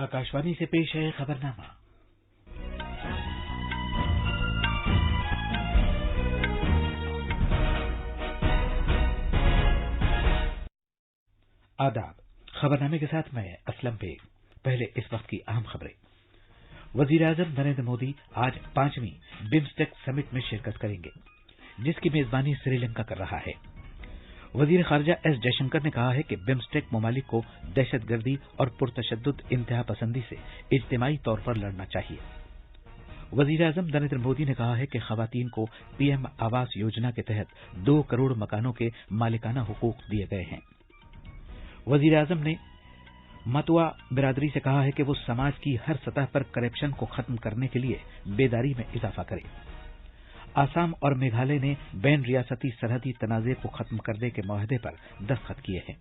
आकाशवाणी से पेश है खबरनामा। आदाब। खबरनामे के साथ मैं असलम बेग। पहले इस वक्त की अहम खबरें। वजीर-ए-आजम नरेंद्र मोदी आज 5वीं बिम्स्टेक समिट में शिरकत करेंगे, जिसकी मेजबानी श्रीलंका कर रहा है। वजीर खारजा एस जयशंकर ने कहा है कि बिम्स्टेक ममालिक को दहशतगर्दी और पुरतशद्दुद इंतहा पसंदी से इज्तिमाई तौर पर लड़ना चाहिए। वजीर-ए-आजम नरेंद्र मोदी ने कहा है कि खवातीन को पीएम आवास योजना के तहत 2 करोड़ मकानों के मालिकाना हुकूक दिए गए हैं। वजीर-ए-आजम ने मतुआ बिरादरी से कहा है कि वो समाज की हर सतह पर करप्शन को खत्म करने के लिए बेदारी में इजाफा करे। आसाम और मेघालय ने बैन रियासती सरहदी तनाज़े को खत्म करने के मुआहदे पर दस्तखत किए हैं।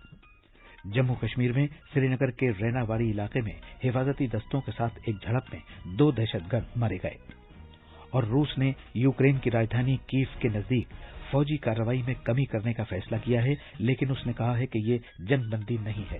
जम्मू कश्मीर में श्रीनगर के रैनावाड़ी इलाके में हिफाजती दस्तों के साथ एक झड़प में 2 दहशतगर्द मारे गए। और रूस ने यूक्रेन की राजधानी कीव के नजदीक फौजी कार्रवाई में कमी करने का फैसला किया है, लेकिन उसने कहा है कि ये जंगबंदी नहीं है।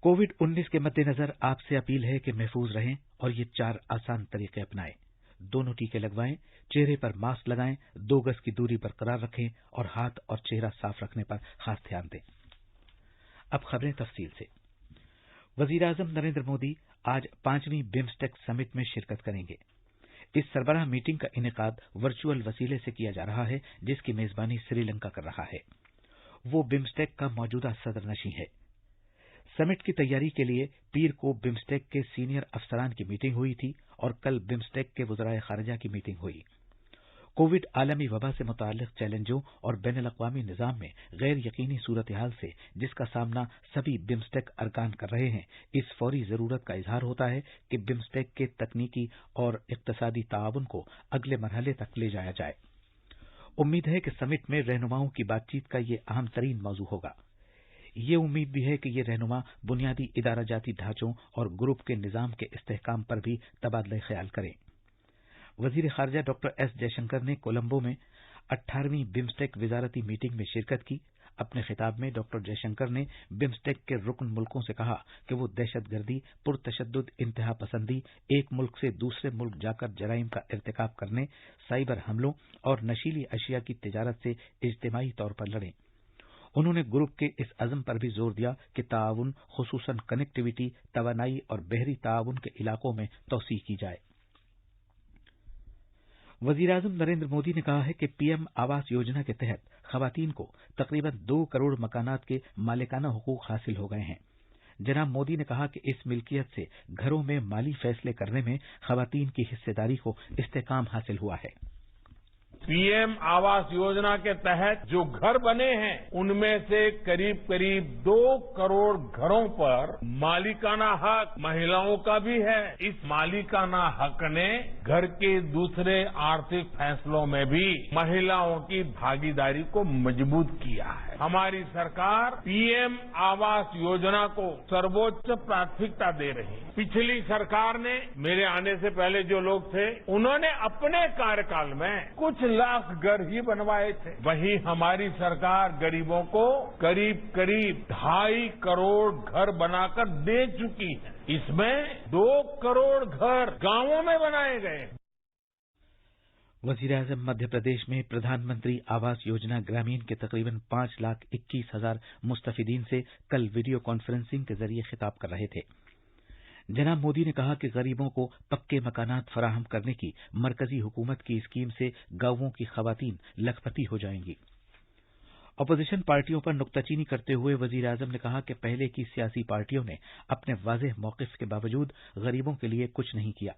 कोविड-19 के मद्देनजर आपसे अपील है कि महफूज रहें और ये 4 आसान तरीके अपनाएं। दोनों टीके लगवाएं, चेहरे पर मास्क लगाएं, 2 गज की दूरी बरकरार रखें और हाथ और चेहरा साफ रखने पर खास ध्यान दें। अब खबरें तफसील से। वजीर-ए-आजम नरेंद्र मोदी आज 5वीं बिम्स्टेक समिट में शिरकत करेंगे। इस सरबराह मीटिंग का इनेकाद वर्चुअल वसीले से किया जा रहा है, जिसकी मेजबानी श्रीलंका कर रहा है। वो बिम्स्टेक का मौजूदा सदरनशीं है। समिट की तैयारी के लिए पीर को बिम्स्टेक के सीनियर अफसरान की मीटिंग हुई थी और कल बिम्स्टेक के वज़राए खारजा की मीटिंग हुई। कोविड आलमी वबा से मुताल्लिक चैलेंजों और बैनुल-अक़वामी निज़ाम में गैर यकीनी सूरत हाल से जिसका सामना सभी बिम्स्टेक अरकान कर रहे हैं, इस फौरी जरूरत का इजहार होता है कि बिम्स्टेक के तकनीकी और इक़्तिसादी ताआवुन को अगले मरहले तक ले जाया जाए। उम्मीद है कि समिट में रहनुमाओं की बातचीत का ये अहम तरीन मौजू होगा। ये उम्मीद भी है कि ये रहनुमा बुनियादी इदारा जाती ढांचों और ग्रुप के निज़ाम के इस्तेहकाम पर भी तबादला ख्याल करें। वजीर खारजा डॉक्टर एस जयशंकर ने कोलंबो में 18वीं बिम्स्टेक वजारती मीटिंग में शिरकत की। अपने खिताब में डॉक्टर जयशंकर ने बिम्स्टेक के रुकन मुल्कों से कहा कि वो दहशतगर्दी, पुरतशद्दुद इंतहा पसंदी, एक मुल्क से दूसरे मुल्क जाकर जराइम का इर्तिकाब करने, साइबर हमलों और नशीली अशिया की तिजारत से इज्तिमाई तौर पर लड़ें। उन्होंने ग्रुप के इस अज़म पर भी जोर दिया कि ताआवुन, खुसूसन कनेक्टिविटी, तवानाई और बहरी ताआवुन के इलाकों में तौसीह की जाए। वज़ीर-ए-आज़म नरेंद्र मोदी ने कहा है कि पीएम आवास योजना के तहत खवातीन को तकरीबन 2 करोड़ मकानात के मालिकाना हुकूक हासिल हो गए हैं। जनाब मोदी ने कहा कि इस मिल्कियत से घरों में माली फैसले करने में खवातीन की हिस्सेदारी को इस्तेहकाम हासिल हुआ है। पीएम आवास योजना के तहत जो घर बने हैं, उनमें से करीब करीब 2 करोड़ घरों पर मालिकाना हक महिलाओं का भी है। इस मालिकाना हक ने घर के दूसरे आर्थिक फैसलों में भी महिलाओं की भागीदारी को मजबूत किया है। हमारी सरकार पीएम आवास योजना को सर्वोच्च प्राथमिकता दे रही है। पिछली सरकार ने, मेरे आने से पहले जो लोग थे, उन्होंने अपने कार्यकाल में कुछ लाख घर ही बनवाए थे। वहीं हमारी सरकार गरीबों को करीब करीब 2.5 करोड़ घर बनाकर दे चुकी है। इसमें 2 करोड़ घर गांवों में बनाए गए। वज़ीर-ए-आज़म मध्य प्रदेश में प्रधानमंत्री आवास योजना ग्रामीण के तकरीबन 5,21,000 मुस्तफिदीन से कल वीडियो कॉन्फ्रेंसिंग के जरिए खिताब कर रहे थे। जनाब मोदी ने कहा कि गरीबों को पक्के मकानात फराहम करने की मरकजी हुकूमत की स्कीम से गांवों की खवातीन लखपति हो जाएंगी। अपोजिशन पार्टियों पर नुक्ताचीनी करते हुए वज़ीर-ए-आज़म ने कहा कि पहले की सियासी पार्टियों ने अपने वाज़ेह मौक़िफ़ के बावजूद गरीबों के लिए कुछ नहीं किया।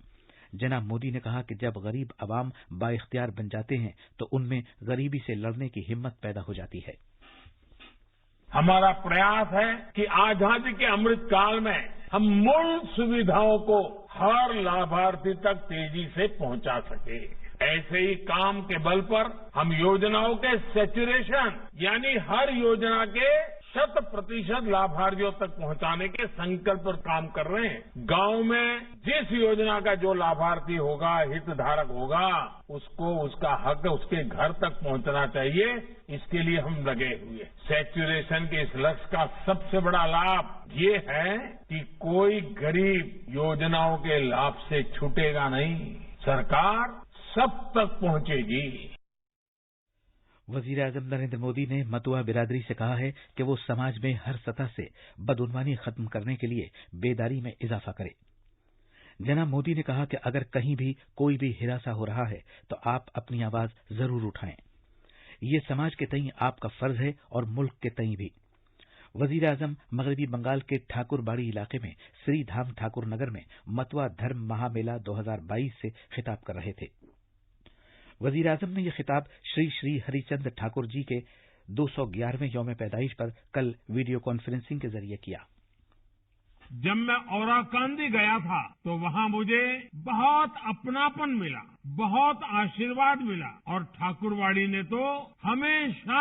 जनाब मोदी ने कहा कि जब गरीब अवाम बाइख्तियार बन जाते हैं तो उनमें गरीबी से लड़ने की हिम्मत पैदा हो जाती है। हमारा प्रयास है कि आजादी के अमृत काल में हम मूल सुविधाओं को हर लाभार्थी तक तेजी से पहुंचा सके। ऐसे ही काम के बल पर हम योजनाओं के सैचुरेशन यानी हर योजना के 100% लाभार्थियों तक पहुंचाने के संकल्प पर काम कर रहे हैं। गांव में जिस योजना का जो लाभार्थी होगा, हितधारक होगा, उसको उसका हक उसके घर तक पहुंचना चाहिए। इसके लिए हम लगे हुए हैं। सैचुरेशन के इस लक्ष्य का सबसे बड़ा लाभ ये है कि कोई गरीब योजनाओं के लाभ से छूटेगा नहीं। सरकार सब तक पहुंचेगी। वजीर आजम नरेंद्र मोदी ने मतुआ बिरादरी से कहा है कि वो समाज में हर सतह से बदउनवानी खत्म करने के लिए बेदारी में इजाफा करे। जनाब मोदी ने कहा कि अगर कहीं भी कोई भी हिरासा हो रहा है तो आप अपनी आवाज जरूर उठाएं। ये समाज के तई आपका फर्ज है और मुल्क के तई भी। वजीर आजम मगरबी बंगाल के ठाकुरबाड़ी इलाके में श्री धाम ठाकुर नगर में मतुआ धर्म महामेला 2022 से खिताब कर रहे थे। वजीर आजम ने यह खिताब श्री श्री हरिचंद ठाकुर जी के 211वें यौम पैदाइश पर कल वीडियो कॉन्फ्रेंसिंग के जरिए किया। जब मैं औराकांदी गया था तो वहां मुझे बहुत अपनापन मिला, बहुत आशीर्वाद मिला और ठाकुरवाड़ी ने तो हमेशा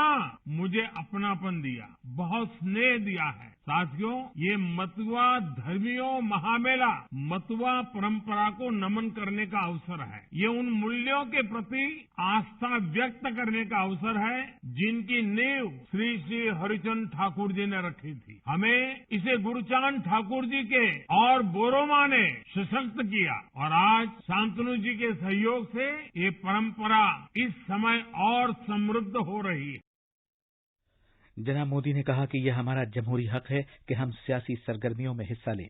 मुझे अपनापन दिया, बहुत स्नेह दिया है। साथियों, ये मतुआ धर्मियों महामेला मतुआ परंपरा को नमन करने का अवसर है। ये उन मूल्यों के प्रति आस्था व्यक्त करने का अवसर है जिनकी नींव श्री श्री हरिचंद ठाकुर जी ने रखी थी। हमें इसे गुरुचांद ठाकुर जी के और बोरोमा ने सशक्त किया और आज शांतनु जी के सहयोग से ये परंपरा इस समय और समृद्ध हो रही है। जनाब मोदी ने कहा कि यह हमारा जमहूरी हक है कि हम सियासी सरगर्मियों में हिस्सा लें,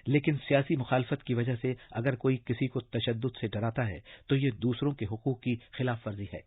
लेकिन सियासी मुखालफत की वजह से अगर कोई किसी को तशद्दुद से डराता है तो ये दूसरों के हुकूक की खिलाफ वर्जी है।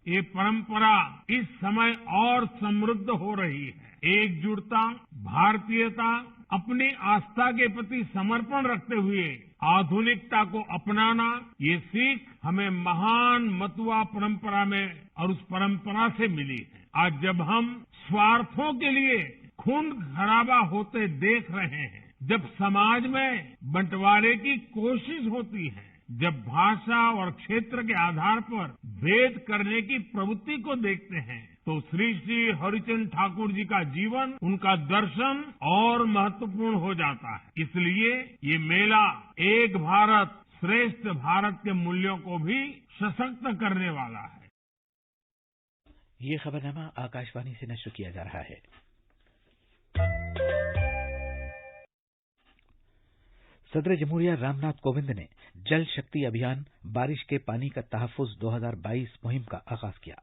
ये परंपरा इस समय और समृद्ध हो रही है। एकजुटता, भारतीयता, अपनी आस्था के प्रति समर्पण रखते हुए आधुनिकता को अपनाना, ये सीख हमें महान मतुआ परंपरा में और उस परंपरा से मिली है। आज जब हम स्वार्थों के लिए खून खराबा होते देख रहे हैं, जब समाज में बंटवारे की कोशिश होती है, जब भाषा और क्षेत्र के आधार पर भेद करने की प्रवृत्ति को देखते हैं, तो श्री श्री हरिचंद ठाकुर जी का जीवन, उनका दर्शन और महत्वपूर्ण हो जाता है। इसलिए ये मेला एक भारत श्रेष्ठ भारत के मूल्यों को भी सशक्त करने वाला है। ये खबरनामा आकाशवाणी से नश्र किया जा रहा है। सदर जमहूरिया रामनाथ कोविंद ने जल शक्ति अभियान बारिश के पानी का तहफ्फुज 2022 मुहिम का आगाज किया।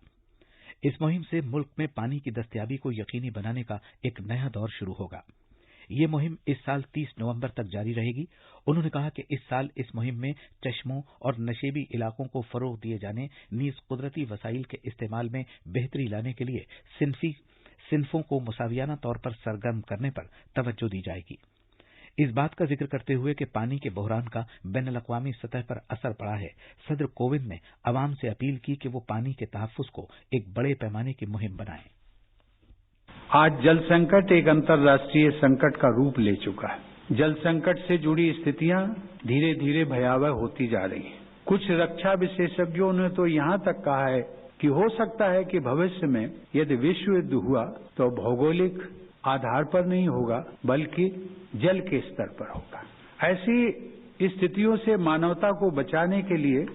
इस मुहिम से मुल्क में पानी की दस्तयाबी को यकीनी बनाने का एक नया दौर शुरू होगा। ये मुहिम इस साल 30 नवंबर तक जारी रहेगी। उन्होंने कहा कि इस साल इस मुहिम में चश्मों और नशेबी इलाकों को फरोग दिए जाने, नीज कुदरती वसाइल के इस्तेमाल में बेहतरी लाने के लिए सिन्फों को मुसावियाना तौर पर सरगर्म करने पर तवज्जो दी जाएगी। इस बात का जिक्र करते हुए कि पानी के बहरान का बैनुल-अक़वामी सतह पर असर पड़ा है, सदर कोविंद ने अवाम से अपील की कि वो पानी के तहफ्फुज को एक बड़े पैमाने की मुहिम बनाएं। आज जल संकट एक अंतर्राष्ट्रीय संकट का रूप ले चुका है। जल संकट से जुड़ी स्थितियां धीरे धीरे भयावह होती जा रही हैं। कुछ रक्षा विशेषज्ञों ने तो यहां तक कहा है कि हो सकता है कि भविष्य में यदि विश्व युद्ध हुआ तो भौगोलिक आधार पर नहीं होगा बल्कि जल के स्तर पर होगा। ऐसी स्थितियों से मानवता को बचाने के लिए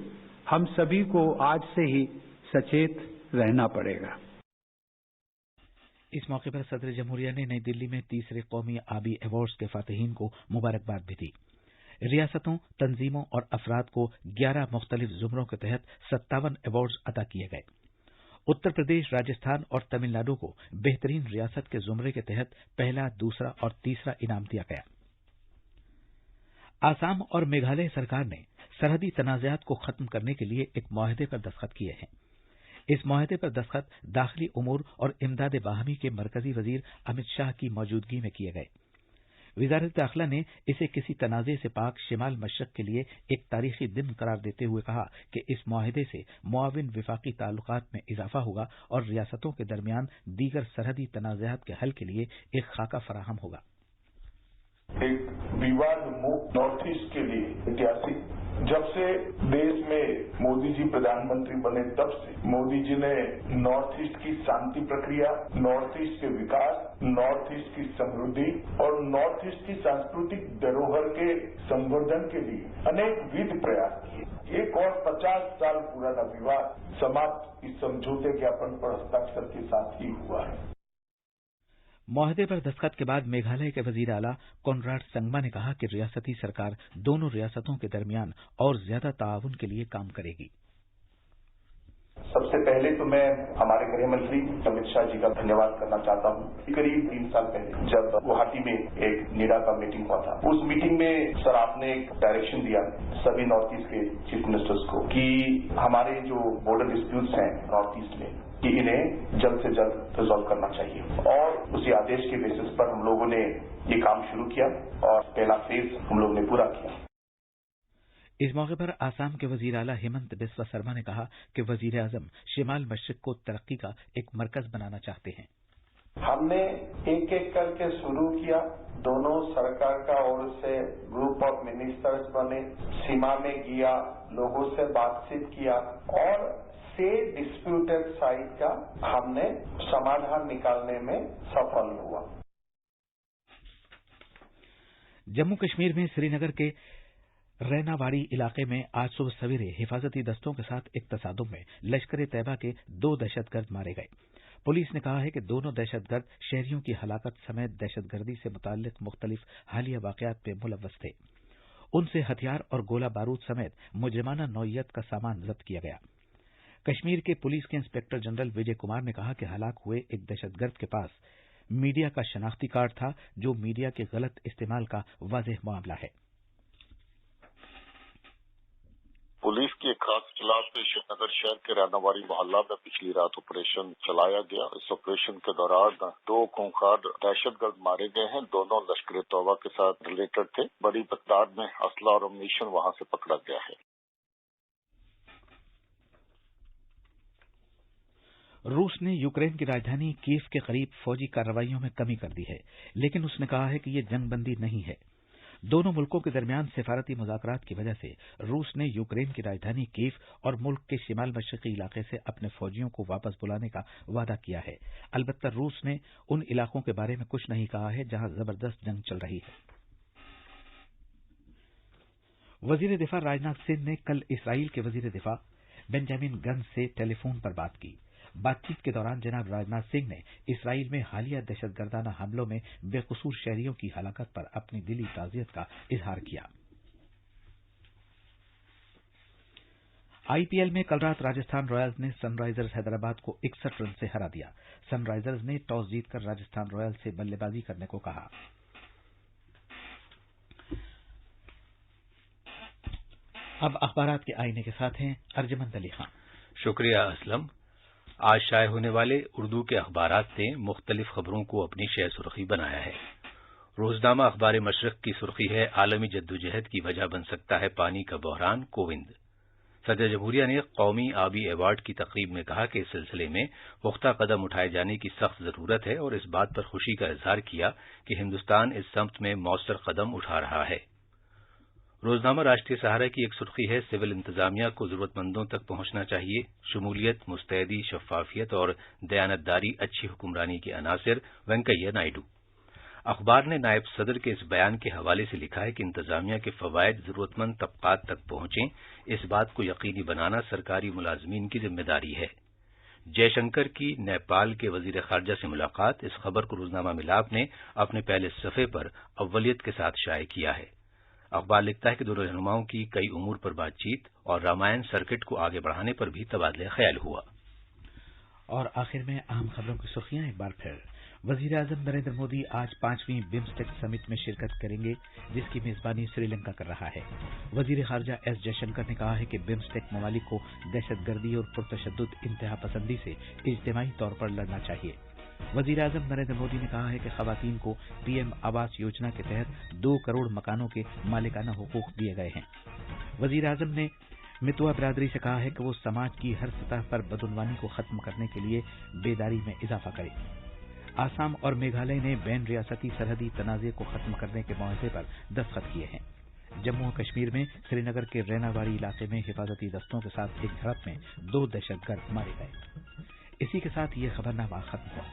हम सभी को आज से ही सचेत रहना पड़ेगा। इस मौके पर सदर जमहूरिया ने नई दिल्ली में तीसरे कौमी आबी अवार्ड्स के फातिहीन को मुबारकबाद भी दी। रियासतों, तंजीमों और अफराद को 11 मुख्तलिफ जुमरों के तहत 57 अवार्ड्स अता किए गए। उत्तर प्रदेश, राजस्थान और तमिलनाडु को बेहतरीन रियासत के जुमरे के तहत पहला, दूसरा और तीसरा इनाम दिया गया। आसाम और मेघालय सरकार ने सरहदी तनाज़ात को खत्म करने के लिए एक मुआहदे पर दस्तखत किए हैं। इस मुआहदे पर दस्तखत दाखिली उमूर और इमदाद बाहमी के मरकजी वजीर अमित शाह की मौजूदगी में किए गए। वजारत दाखिला ने इसे किसी तनाज़े से पाक शिमाल मशरक के लिए एक तारीखी दिन करार देते हुए कहा कि इस मुआहदे से मुआविन विफाकी ताल्लुकात में इजाफा होगा और रियासतों के दरमियान दीगर सरहदी तनाज़ात के हल के लिए एक खाका फराहम होगा। एक विवाद मुक्त नॉर्थ ईस्ट के लिए ऐतिहासिक जब से देश में मोदी जी प्रधानमंत्री बने तब से मोदी जी ने नॉर्थ ईस्ट की शांति प्रक्रिया, नॉर्थ ईस्ट के विकास, नॉर्थ ईस्ट की समृद्धि और नॉर्थ ईस्ट की सांस्कृतिक धरोहर के संवर्धन के लिए अनेक विध प्रयास किए। एक और 50 साल पुराना विवाद समाप्त इस समझौते ज्ञापन पर हस्ताक्षर के साथ ही हुआ है। मुआहदे पर दस्तखत के बाद मेघालय के वजीर आला कोनराड संगमा ने कहा कि रियासती सरकार दोनों रियासतों के दरमियान और ज्यादा ताउन के लिए काम करेगी। सबसे पहले तो मैं हमारे गृह मंत्री अमित शाह जी का धन्यवाद करना चाहता हूं। करीब 3 साल पहले जब गुवाहाटी में एक नीडा का मीटिंग हुआ था, उस मीटिंग में सर आपने एक डायरेक्शन दिया सभी नॉर्थ ईस्ट के चीफ मिनिस्टर्स को कि हमारे जो बॉर्डर डिस्प्यूट्स हैं नॉर्थ ईस्ट में कि इन्हें जल्द से जल्द रिजॉल्व करना चाहिए। और उसी आदेश के बेसिस पर हम लोगों ने ये काम शुरू किया और पहला फेज हम लोगों ने पूरा किया। इस मौके पर आसाम के वजीर आला हेमंत बिस्वा शर्मा ने कहा कि वजीर आजम शिमाल मशरिक को तरक्की का एक मरकज बनाना चाहते हैं। हमने एक एक करके शुरू किया। दोनों सरकार का ओर से ग्रुप ऑफ मिनिस्टर्स बने, सीमा में गया, लोगों से बातचीत किया और से डिस्प्यूटेड साइड का हमने समाधान निकालने में सफल हुआ। जम्मू कश्मीर में श्रीनगर के रैनावाड़ी इलाके में आज सुबह सवेरे हिफाजती दस्तों के साथ एक तसादुम में लश्कर तैयबा के 2 दहशतगर्द मारे गए। पुलिस ने कहा है कि दोनों दहशतगर्द शहरियों की हलाकत समेत दहशतगर्दी से मुताल्लिक मुख्तलिफ हालिया वाकयात में मुलव्वस थे। उनसे हथियार और गोला बारूद समेत मुजरिमाना नौइयत का सामान जब्त किया गया। कश्मीर के पुलिस के इंस्पेक्टर जनरल विजय कुमार ने कहा कि हलाक हुए एक दहशतगर्द के पास मीडिया का शनाख्ती कार्ड था, जो मीडिया के गलत इस्तेमाल का वाज़ेह मामला है। पुलिस की एक खास इतलात पे श्रीनगर शहर के रैनावाड़ी मोहल्ला में पिछली रात ऑपरेशन चलाया गया। इस ऑपरेशन के दौरान 2 खूंखार दहशतगर्द मारे गए हैं। दोनों लश्कर तौबा के साथ रिलेटेड थे। बड़ी तादाद में असला और अम्यूनिशन वहां से पकड़ा गया है। रूस ने यूक्रेन की राजधानी कीव के करीब फौजी कार्रवाइयों में कमी कर दी है, लेकिन उसने कहा है कि ये जंगबंदी नहीं है। दोनों मुल्कों के दरमियान सिफारती मुज़ाकरात की वजह से रूस ने यूक्रेन की राजधानी कीव और मुल्क के शिमाल मशरिकी इलाके से अपने फौजियों को वापस बुलाने का वादा किया है। अलबत्ता रूस ने उन इलाकों के बारे में कुछ नहीं कहा है जहां जबरदस्त जंग चल रही है। वजीर दिफा राजनाथ सिंह ने कल इसराइल के वजीर दिफा बेंजामिन गंज से टेलीफोन पर बात की। बातचीत के दौरान जनाब राजनाथ सिंह ने इसराइल में हालिया दहशतगर्दाना हमलों में बेकसूर शहरियों की हलाकत पर अपनी दिली ताज़ियत का इजहार किया। आईपीएल में कल रात राजस्थान रॉयल्स ने सनराइजर्स हैदराबाद को 61 रन से हरा दिया। सनराइजर्स ने टॉस जीतकर राजस्थान रॉयल्स से बल्लेबाजी करने को कहा। अब अखबारात के आईने के साथ हैं अर्जमंद अली खान। शुक्रिया असलम। आज शाये होने वाले उर्दू के अखबारात ने मुख्तलिफ खबरों को अपनी शह सुर्खी बनाया है। रोजनामा अखबार मशरक की सुर्खी है, आलमी जद्दोजहद की वजह बन सकता है पानी का बहरान, कोविंद। सदर जमहूरिया ने कौमी आबी अवार्ड की तकरीब में कहा कि इस सिलसिले में पुख्ता कदम उठाए जाने की सख्त जरूरत है और इस बात पर खुशी का इजहार किया कि हिंदुस्तान इस समत में मौसर कदम उठा रहा है। रोजनामा राष्ट्रीय सहारा की एक सुर्खी है, सिविल इंतजामिया को जरूरतमंदों तक पहुंचना चाहिए, शमूलियत, मुस्तैदी, शफाफियत और दयानतदारी अच्छी हुक्मरानी के अनासिर, वेंकैया नायडू। अखबार ने नायब सदर के इस बयान के हवाले से लिखा है कि इंतजामिया के फवायद जरूरतमंद तबकात तक पहुंचें, इस बात को यकीनी बनाना सरकारी मुलाजमीन की जिम्मेदारी है। जयशंकर की नेपाल के वजीर खारजा से मुलाकात, इस खबर को रोजनामा मिलाप ने अपने पहले सफे पर अव्वलियत के साथ शाये किया है। अखबार लिखता है कि दोनों रहनुमाओं की कई उमूर पर बातचीत और रामायण सर्किट को आगे बढ़ाने पर भी तबादला ख्याल हुआ। और आखिर में अहम खबरों की सुर्खियां एक बार फिर। वजीर आजम नरेंद्र मोदी आज 5वीं बिम्स्टेक समिट में शिरकत करेंगे, जिसकी मेजबानी श्रीलंका कर रहा है। वजीर खारजा एस जयशंकर ने कहा है कि बिम्स्टेक ममालिक को दहशतगर्दी और पुरतशद्दुद इंतहा पसंदी से इज्तिमाई तौर पर लड़ना चाहिए। वजीर आजम नरेंद्र मोदी ने कहा है कि खवातीन को पीएम आवास योजना के तहत 2 करोड़ मकानों के मालिकाना हुकूक दिए गए हैं। वजीर आजम ने मितुआ बिरादरी से कहा है कि वो समाज की हर सतह पर बदउनवानी को खत्म करने के लिए बेदारी में इजाफा करे। आसाम और मेघालय ने बैन रियासती सरहदी तनाज़े को खत्म करने के मुआहदे पर दस्तखत किए हैं। जम्मू और कश्मीर में श्रीनगर के रैनावाड़ी इलाके में हिफाजती दस्तों के साथ एक झड़प में 2 दहशतगर्द मारे गए। इसी के साथ ये खबरनामा खत्म हुआ।